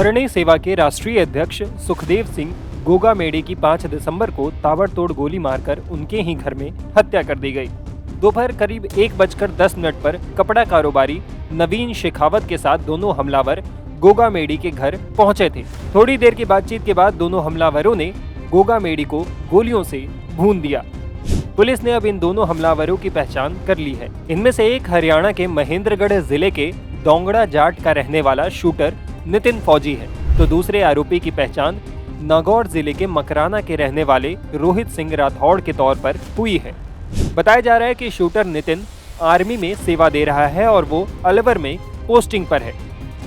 करणी सेवा के राष्ट्रीय अध्यक्ष सुखदेव सिंह गोगामेडी की 5 दिसंबर को ताबड़तोड़ गोली मारकर उनके ही घर में हत्या कर दी गई। दोपहर करीब 1:10 पर कपड़ा कारोबारी नवीन शेखावत के साथ दोनों हमलावर गोगामेडी के घर पहुंचे थे। थोड़ी देर की बातचीत के बाद दोनों हमलावरों ने गोगामेडी को गोलियों से भून दिया। पुलिस ने अब इन दोनों हमलावरों की पहचान कर ली है। इनमें से एक हरियाणा के महेंद्रगढ़ जिले के दोंगड़ा जाट का रहने वाला शूटर नितिन फौजी है, तो दूसरे आरोपी की पहचान नागौर जिले के मकराना के रहने वाले रोहित सिंह राठौड़ के तौर पर हुई है। बताया जा रहा है कि शूटर नितिन आर्मी में सेवा दे रहा है और वो अलवर में पोस्टिंग पर है।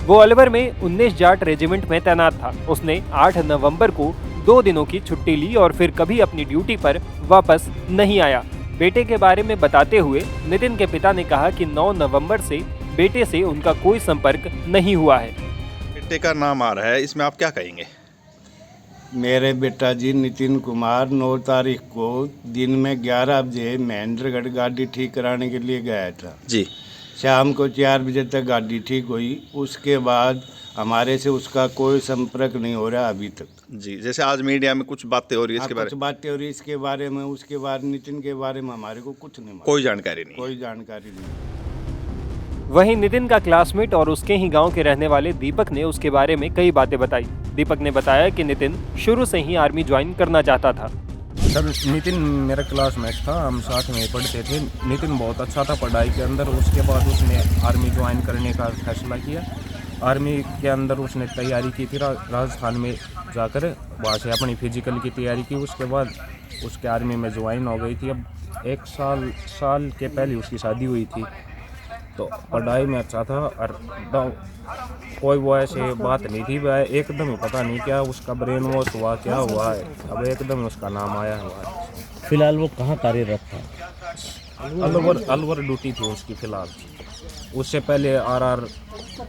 वो अलवर में 19 जाट रेजिमेंट में तैनात था। उसने 8 नवंबर को 2 दिनों की छुट्टी ली और फिर कभी अपनी ड्यूटी पर वापस नहीं आया। बेटे के बारे में बताते हुए नितिन के पिता ने कहा कि 9 नवंबर से बेटे से उनका कोई संपर्क नहीं हुआ है। बेटे का नाम आ रहा है, इसमें आप क्या कहेंगे? मेरे बेटा जी नितिन कुमार 9 तारीख को दिन में 11 बजे महेंद्रगढ़ गाड़ी ठीक कराने के लिए गया था जी। शाम को 4 बजे तक गाड़ी ठीक हुई। उसके बाद हमारे से उसका कोई संपर्क नहीं हो रहा अभी तक जी। जैसे आज मीडिया में कुछ बातें हो रही है इसके बारे कुछ बातें हो रही इसके बारे में, उसके बाद नितिन के बारे में हमारे को कुछ नहीं मालूम, कोई जानकारी नहीं। कोई जानकारी नहीं। वहीं नितिन का क्लासमेट और उसके ही गांव के रहने वाले दीपक ने उसके बारे में कई बातें बताई। दीपक ने बताया कि नितिन शुरू से ही आर्मी ज्वाइन करना चाहता था। सर नितिन मेरा क्लासमेट था, हम साथ में पढ़ते थे। नितिन बहुत अच्छा था पढ़ाई के अंदर। उसके बाद उसने आर्मी ज्वाइन करने का फैसला किया। आर्मी के अंदर उसने तैयारी की थी, राजस्थान में जाकर वहाँ से अपनी फिजिकल की तैयारी की। उसके बाद उसके आर्मी में ज्वाइन हो गई थी। अब 1 साल के पहले उसकी शादी हुई थी, तो पढ़ाई में अच्छा था और कोई वो ऐसे बात नहीं थी। वह एकदम ही पता नहीं क्या उसका ब्रेन वॉश हुआ, क्या हुआ है, अब एकदम उसका नाम आया हुआ है। फिलहाल वो कहाँ कार्यरत था? अलवर ड्यूटी थी उसकी फिलहाल। उससे पहले आरआर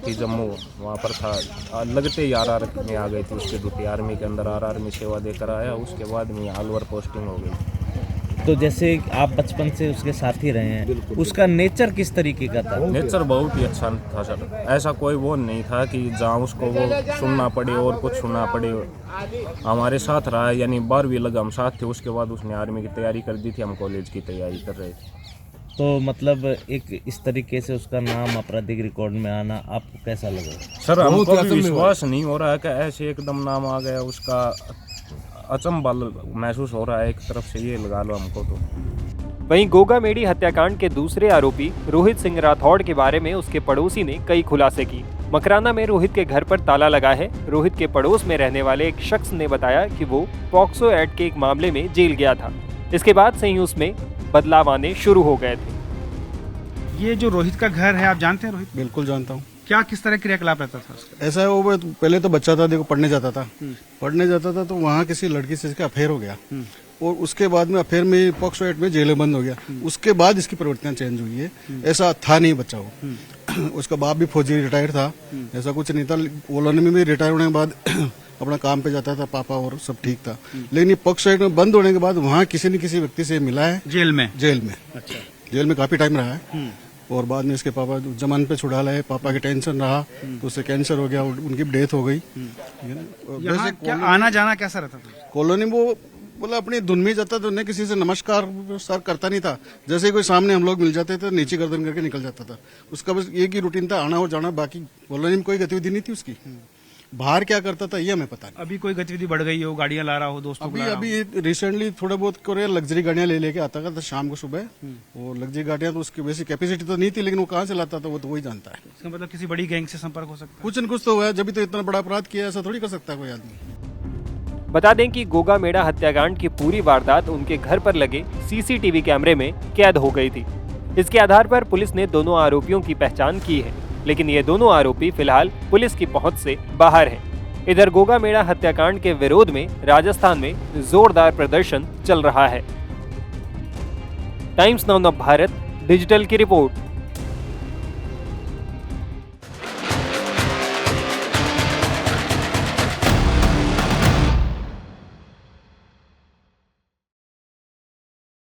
थी जम्मू, वहाँ पर था। लगते ही आरआर में आ गई थी उसकी ड्यूटी। आर्मी के अंदर आरआर में सेवा देकर आया, उसके बाद में अलवर पोस्टिंग हो गई। तो जैसे आप बचपन से उसके साथ ही रहे हैं, उसका नेचर किस तरीके का था? नेचर बहुत ही अच्छा था सर। ऐसा कोई वो नहीं था कि जहाँ उसको वो सुनना पड़े और कुछ सुनना पड़े। हमारे साथ रहा, यानी 12वीं लगा हम साथ थे। उसके बाद उसने आर्मी की तैयारी कर दी थी, हम कॉलेज की तैयारी कर रहे थे। तो मतलब एक इस तरीके से उसका नाम आपराधिक रिकॉर्ड में आना आपको कैसा लगा? सर हमको भी विश्वास नहीं हो रहा है कि ऐसे एकदम नाम आ गया उसका। अचंभा महसूस हो रहा है एक तरफ से, ये लगा लो हमको तो। वहीं गोगामेडी हत्याकांड के दूसरे आरोपी रोहित सिंह राठौड़ के बारे में उसके पड़ोसी ने कई खुलासे की। मकराना में रोहित के घर पर ताला लगा है। रोहित के पड़ोस में रहने वाले एक शख्स ने बताया कि वो पॉक्सो एक्ट के एक मामले में जेल गया था। इसके बाद से ही उसमें बदलाव आने शुरू हो गए थे। ये जो रोहित का घर है, आप जानते हैं रोहित? बिल्कुल जानता हूँ। क्या किस तरह क्रियाकलाप रहता था उसका? ऐसा है, वो पहले तो बच्चा था, देखो पढ़ने जाता था। तो वहाँ किसी लड़की से इसका अफेयर हो गया और उसके बाद में अफेयर में पॉक्सो एक्ट में जेल बंद हो गया। उसके बाद इसकी प्रवृत्तियां चेंज हुई है। ऐसा था नहीं बच्चा वो। उसका बाप भी फौजी रिटायर था, ऐसा कुछ नहीं था। कॉलोनी में भी रिटायर होने के बाद अपना काम पे जाता था पापा, और सब ठीक था। लेकिन ये पॉक्सो एक्ट में बंद होने के बाद वहाँ किसी न किसी व्यक्ति से मिला है जेल में। अच्छा। जेल में काफी टाइम रहा है और बाद में इसके पापा जमानत पे छुड़ा लाए। पापा के टेंशन रहा तो उससे कैंसर हो गया, उनकी डेथ हो गई। यहाँ क्या आना जाना कैसा रहता था? कॉलोनी वो बोला अपनी धुन में जाता था, उन्हें किसी से नमस्कार सर करता नहीं था। जैसे कोई सामने हम लोग मिल जाते थे, नीचे गर्दन करके निकल जाता था। उसका बस एक ही रूटीन था, आना और जाना। बाकी कॉलोनी में कोई गतिविधि नहीं थी उसकी। बाहर क्या करता था ये हमें पता नहीं। अभी कोई गतिविधि बढ़ गई हो, गाड़ियां ला रहा हो, दोस्तों को ला रहा हो? अभी रिसेंटली थोड़ा बहुत करे लग्जरी गाड़ियां लेके आता था शाम को सुबह। वो लग्जरी गाड़ियां तो उसकी वैसी कैपेसिटी तो नहीं थी, लेकिन वो कहाँ से लाता था वो तो वही जानता है। इसका मतलब किसी बड़ी गैंग से संपर्क हो सकता है? कुछ न कुछ तो हुआ है, जब भी तो इतना बड़ा अपराध किया, ऐसा थोड़ी कर सकता है कोई आदमी। बता दें कि गोगामेडा हत्याकांड की पूरी वारदात उनके घर पर लगे सीसीटीवी कैमरे में कैद हो गई थी। इसके आधार पर पुलिस ने दोनों आरोपियों की पहचान की है, लेकिन ये दोनों आरोपी फिलहाल पुलिस की पहुंच से बाहर हैं। इधर गोगामेडा हत्याकांड के विरोध में राजस्थान में जोरदार प्रदर्शन चल रहा है। टाइम्स नाउ भारत डिजिटल की रिपोर्ट।